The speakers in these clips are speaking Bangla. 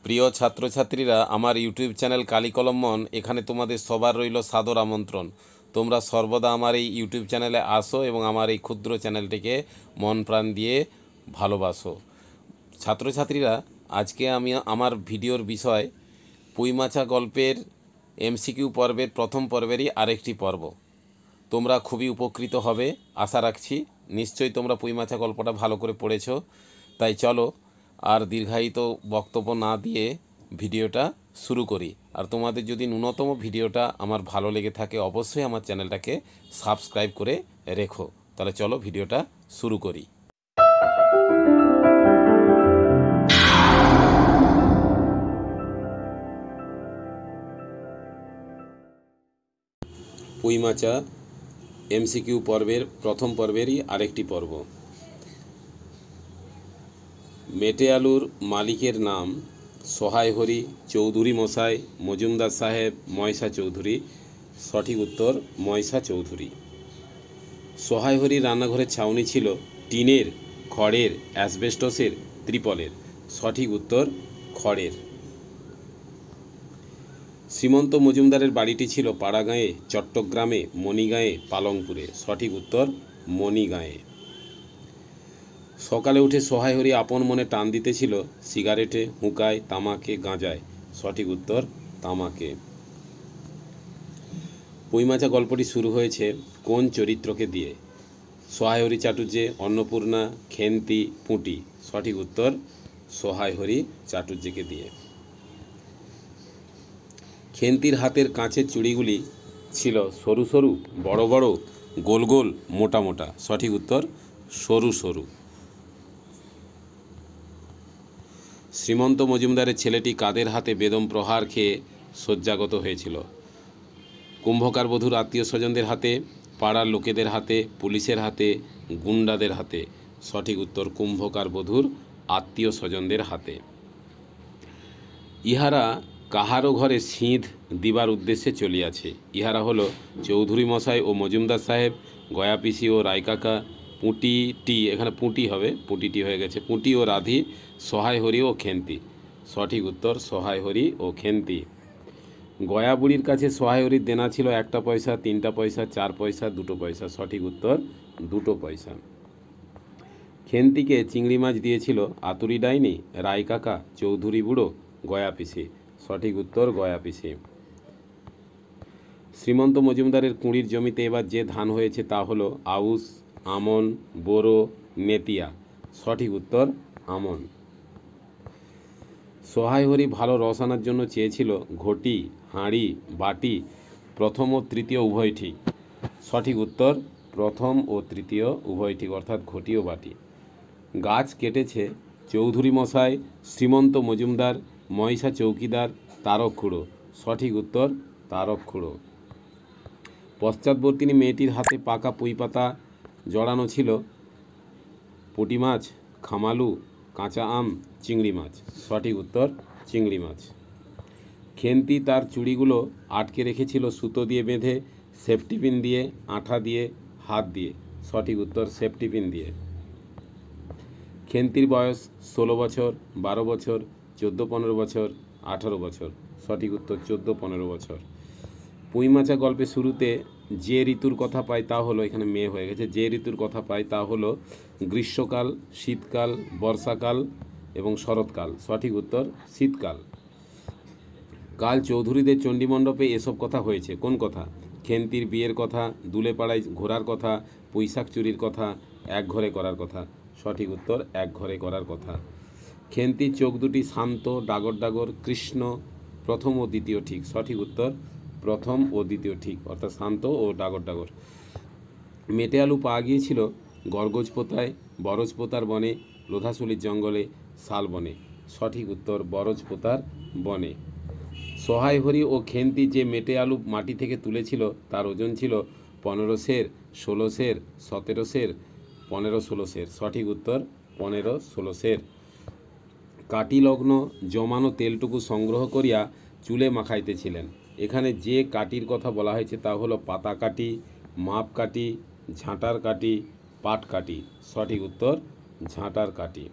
প্রিয় ছাত্রছাত্রীরা, আমার ইউটিউব চ্যানেল কালিকলম মন এখানে তোমাদের সবার রইল সাদর আমন্ত্রণ। তোমরা সর্বদা আমার এই ইউটিউব চ্যানেলে আসো এবং আমার এই ক্ষুদ্র চ্যানেলটিকে মন প্রাণ দিয়ে ভালোবাসো। ছাত্রছাত্রীরা, আজকে আমি আমার ভিডিওর বিষয় পুঁইমাছা গল্পের এমসিকিউ পর্বের প্রথম পর্বেরই আরেকটি পর্ব। তোমরা খুবই উপকৃত হবে আশা রাখছি। নিশ্চয়ই তোমরা পুঁইমাছা গল্পটা ভালো করে পড়েছো। তাই চলো আর দীর্ঘায়িত বক্তব্য না দিয়ে ভিডিওটা শুরু করি। আর তোমাদের যদি ন্যূনতম ভিডিওটা আমার ভালো লেগে থাকে অবশ্যই আমার চ্যানেলটাকে সাবস্ক্রাইব করে রেখো। তাহলে চলো ভিডিওটা শুরু করি। পুঁইমাছা এমসিকিউ পর্বের প্রথম পর্বেরই আরেকটি পর্ব। মেটে আলুর মালিকের নাম সহায় হরি, চৌধুরী মশাই, মজুমদার সাহেব, ময়সা চৌধুরী। সঠিক উত্তর ময়সা চৌধুরী। সহায় হরির রান্নাঘরের ছাউনি ছিল টিনের, খড়ের, অ্যাসবেস্টসের, ত্রিপলের। সঠিক উত্তর খড়ের। শ্রীমন্ত মজুমদারের বাড়িটি ছিল পাড়াগাঁয়ে, চট্টগ্রামে, মণিগাঁয়ে, পালংপুরে। সঠিক উত্তর মণিগাঁয়ে। সকালে উঠে সহায় হরি আপন মনে টান দিতেছিল সিগারেটে, হুঁকায়, তামাকে, গাঁজায়। সঠিক উত্তর তামাকে। পুঁইমাছা গল্পটি শুরু হয়েছে কোন চরিত্রকে দিয়ে? সহায় হরি চাটুর্যে, অন্নপূর্ণা, খেন্তি, পুঁটি। সঠিক উত্তর সহায় হরি চাটুর্যেকে দিয়ে। খেন্তির হাতের কাঁচের চুড়িগুলি ছিল সরু সরু, বড় বড়, গোল গোল, মোটা মোটা। সঠিক উত্তর সরু সরু। শ্রীমন্ত মজুমদারের ছেলেটি কাদের হাতে বেদম প্রহার খেয়ে শয্যাগত হয়েছিল? কুম্ভকার বধূর আত্মীয় স্বজনদের হাতে, পাড়ার লোকেদের হাতে, পুলিশের হাতে, গুন্ডাদের হাতে। সঠিক উত্তর কুম্ভকার বধূর আত্মীয় স্বজনদের হাতে। ইহারা কাহারও ঘরে সিঁধ দিবার উদ্দেশ্যে চলিয়াছে। ইহারা হলো চৌধুরী মশাই ও মজুমদার সাহেব, গয়া পিসি ও রায়কাকা, পুঁটিটি, এখানে পুঁটি হবে, পুঁটিটি হয়ে গেছে, পুঁটি ও রাধি, সহায় হরি ও খেন্তি। সঠিক উত্তর সহায় হরি ও খেন্তি। গয়া বুড়ির কাছে সহায় হরির দেনা ছিল 1 পয়সা, 3 পয়সা, 4 পয়সা, 2 পয়সা। সঠিক উত্তর 2 পয়সা। খেন্তিকে চিংড়ি মাছ দিয়েছিল আতুরি ডাইনি, রায়কাকা, চৌধুরী বুড়ো, গয়া পিসি। সঠিক উত্তর গয়া পিসি। শ্রীমন্ত মজুমদারের কুঁড়ির জমিতে এবার যে ধান হয়েছে তা হলো আউশ, আমন, বোরো, নেতিয়া। সঠিক উত্তর আমন। সহায় হরি ভালো রস আনার জন্য চেয়েছিল ঘটি, হাঁড়ি, বাটি, প্রথম ও তৃতীয় উভয় ঠিক। সঠিক উত্তর প্রথম ও তৃতীয় উভয় ঠিক, অর্থাৎ ঘটি ও বাটি। গাছ কেটেছে চৌধুরী মশাই, শ্রীমন্ত মজুমদার, ময়সা চৌকিদার, তারক খুড়ো। সঠিক উত্তর তারক খুড়ো। পশ্চাৎবর্তিনী মেয়েটির হাতে পাকা পুঁই পাতা জড়ানো ছিল পুঁটি মাছ, খামালু, কাঁচা আম, চিংড়ি মাছ। সঠিক উত্তর চিংড়ি মাছ। খেন্তি তার চুড়িগুলো আটকে রেখেছিল সুতো দিয়ে বেঁধে, সেফটি পিন দিয়ে, আঠা দিয়ে, হাত দিয়ে। সঠিক উত্তর সেফটি পিন দিয়ে। খেন্তির বয়স 16 বছর, 12 বছর, 14-15 বছর, 18 বছর। সঠিক উত্তর 14-15 বছর। পুঁইমাছা গল্পের শুরুতে যে ঋতুর কথা পাই তা হলো, এখানে মেয়ে হয়ে গেছে, যে ঋতুর কথা পাই তা হলো গ্রীষ্মকাল, শীতকাল, বর্ষাকাল এবং শরৎকাল। সঠিক উত্তর শীতকাল। কাল চৌধুরীদের চণ্ডীমণ্ডপে এসব কথা হয়েছে। কোন কথা? খেন্তির বিয়ের কথা, দুলেপাড়ায় ঘোরার কথা, পুঁইশাক চুরির কথা, এক ঘরে করার কথা। সঠিক উত্তর এক ঘরে করার কথা। খেন্তির চোখ দুটি শান্ত, ডাগর ডাগর, কৃষ্ণ। প্রথম ও দ্বিতীয় ঠিক। সঠিক উত্তর প্রথম ও দ্বিতীয় ঠিক, অর্থাৎ শান্ত ও ডাগর ডাগর। মেটে আলু পাওয়া গিয়েছিল গরগজপোতায়, বরজপোতার বনে, লোধাশুলির জঙ্গলে, শালবনে। সঠিক উত্তর বরজপোতার বনে। সহায় হরি ও খেন্তি যে মেটে আলু মাটি থেকে তুলেছিল তার ওজন ছিল 15 সের, 16 সের, 17 সের, 15-16 সের। সঠিক উত্তর 15-16 সের। কাটি লগ্ন জমানো তেলটুকু সংগ্রহ করিয়া চুলে মাখাইতেছিলেন। এখানে যে কাটির কথা বলা হয়েছে তা হলো পাতা কাটি, মাপ কাটি, ঝাঁটার কাটি, পাট কাটি। সঠিক উত্তর ঝাঁটার কাটি।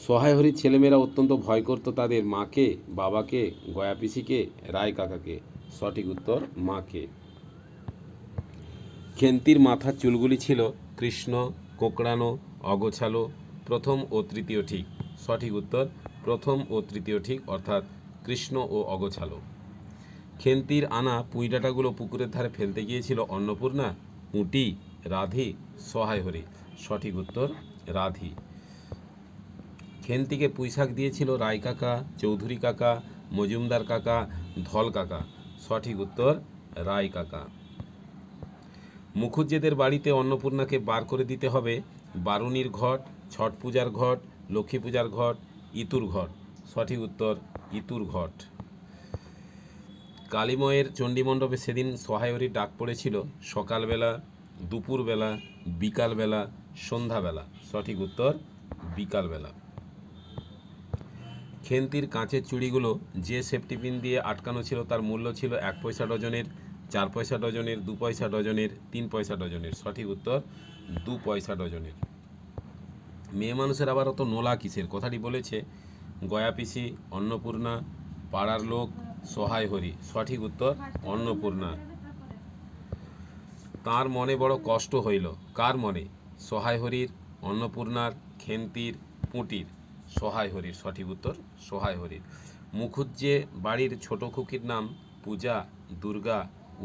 সহায় হরির ছেলেমেয়েরা অত্যন্ত ভয় করত তাদের মাকে, বাবাকে, গয়া পিসিকে, রায় কাকাকে। সঠিক উত্তর মাকে। খেন্তির মাথার চুলগুলি ছিল কৃষ্ণ, কোঁকড়ানো, অগোছালো। প্রথম ও তৃতীয় ঠিক। সঠিক উত্তর প্রথম ও তৃতীয় ঠিক, অর্থাৎ কৃষ্ণ ও অগোছালো। খেন্তির আনা পুঁইডাঁটাগুলো পুকুরের ধারে ফেলতে গিয়েছিল অন্নপূর্ণা, পুঁটি, রাধি, সহায় হরি। সঠিক উত্তর রাধি। খেন্তিকে পুঁইশাক দিয়েছিল রায় কাকা, চৌধুরী কাকা, মজুমদার কাকা, ধল কাকা। সঠিক উত্তর রায় কাকা। মুখুজ্জেদের বাড়িতে অন্নপূর্ণাকে বার করে দিতে হবে বারুণীর ঘট, ছট পূজার ঘট, লক্ষ্মী পূজার ঘট, ইতুর ঘট। সঠিক উত্তর ইতুর ঘট। কালীময়ের চণ্ডীমণ্ডপে সেদিন সহায়রীর ডাক পড়েছিল সকালবেলা, দুপুরবেলা, বিকালবেলা, সন্ধ্যাবেলা। সঠিক উত্তর বিকালবেলা। খেন্তির কাঁচের চুড়িগুলো যে সেফটি পিন দিয়ে আটকানো ছিল তার মূল্য ছিল 1 পয়সা ডজনের, 4 পয়সা ডজনের, 2 পয়সা ডজনের, 3 পয়সা ডজনের। সঠিক উত্তর 2 পয়সা ডজনের। মেয়ে মানুষের আবার অত নোলা কিসের কথাটি বলেছে গয়া পিসি, অন্নপূর্ণা, পাড়ার লোক, সহায় হরি। সঠিক উত্তর অন্নপূর্ণা। তার মনে বড় কষ্ট হইল। কার মনে? সহায় হরির, অন্নপূর্ণার, খেন্তির, পুঁটির। সহায় হরির। সঠিক উত্তর সহায় হরির। মুখুজ্জে বাড়ির ছোট খুকির নাম পূজা, দুর্গা,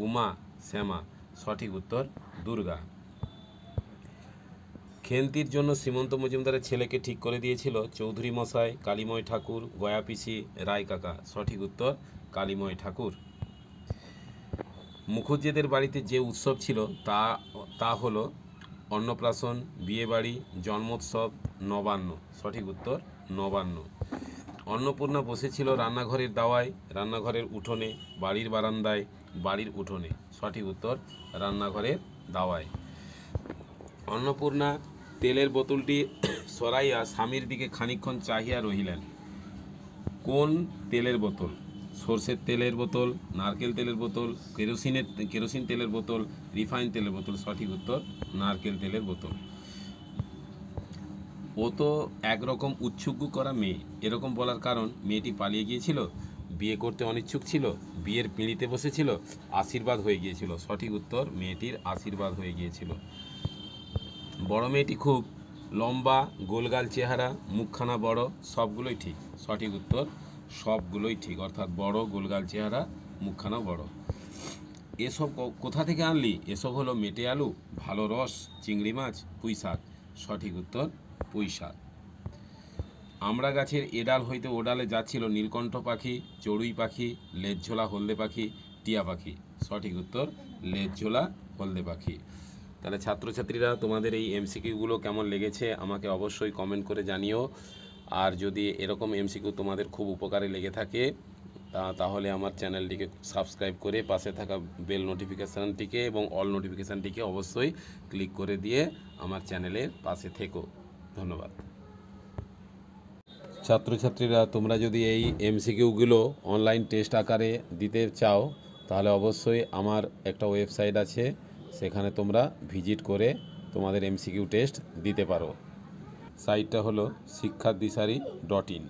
উমা, শ্যামা। সঠিক উত্তর দুর্গা। খেন্তির জন্য শ্রীমন্ত মজুমদারের ছেলেকে ঠিক করে দিয়েছিল চৌধুরী মশাই, কালীময় ঠাকুর, গয়া পিসি, রায় কাকা। সঠিক উত্তর কালীময় ঠাকুর। মুখুজ্জেদের বাড়িতে যে উৎসব ছিল তা হলো অন্নপ্রাশন, বিয়েবাড়ি, জন্মোৎসব, নবান্ন। সঠিক উত্তর নবান্ন। অন্নপূর্ণা বসেছিল রান্নাঘরের দাওয়ায়, রান্নাঘরের উঠোনে, বাড়ির বারান্দায়, বাড়ির উঠোনে। সঠিক উত্তর রান্নাঘরের দাওয়ায়। অন্নপূর্ণা তেলের বোতলটি সরাইয়া স্বামীর দিকে খানিকক্ষণ চাহিয়া রহিলেন। কোন তেলের বোতল? সর্ষের তেলের বোতল, নারকেল তেলের বোতল, কেরোসিন তেলের বোতল, রিফাইন তেলের বোতল। সঠিক উত্তর নারকেল তেলের বোতল। ও তো একরকম উৎসুক করা মেয়ে, এরকম বলার কারণ মেয়েটি পালিয়ে গিয়েছিল, বিয়ে করতে অনিচ্ছুক ছিল, বিয়ের পিঁড়িতে বসেছিল, আশীর্বাদ হয়ে গিয়েছিল। সঠিক উত্তর মেয়েটির আশীর্বাদ হয়ে গিয়েছিল। বড় মেয়েটি খুব লম্বা, গোলগাল চেহারা, মুখখানা বড়। সবগুলোই ঠিক। সঠিক উত্তর সবগুলোই ঠিক, অর্থাৎ বড়, গোলগাল চেহারা, মুখখানা বড়। এসব কোথা থেকে আনলি? এসব হলো মেটে আলু, ভালো রস, চিংড়ি মাছ, পুঁই শাক। সঠিক উত্তর পুঁই শাক। আমড়া গাছের এডাল হইতে ওডালে যাচ্ছিল নীলকণ্ঠ পাখি, চড়ুই পাখি, লেজঝোলা হলদে পাখি, টিয়া পাখি। সঠিক উত্তর লেজঝোলা হলদে পাখি। তাহলে ছাত্রছাত্রীরা তোমাদের এই এমসিকিউগুলো কেমন লেগেছে আমাকে অবশ্যই কমেন্ট করে জানিও। আর যদি এরকম এমসিকিউ তোমাদের খুব উপকারে লেগে থাকে তাহলে আমার চ্যানেলটিকে সাবস্ক্রাইব করে পাশে থাকা বেল নোটিফিকেশানটিকে এবং অল নোটিফিকেশানটিকে অবশ্যই ক্লিক করে দিয়ে আমার চ্যানেলের পাশে থেকো। ধন্যবাদ। ছাত্রছাত্রীরা তোমরা যদি এই এমসিকিউগুলো অনলাইন টেস্ট আকারে দিতে চাও তাহলে অবশ্যই আমার একটা ওয়েবসাইট আছে, সেখানে তোমরা ভিজিট করে তোমাদের এমসিকিউ টেস্ট দিতে পারো। সাইটটা হলো শিক্ষাদিশারি.in।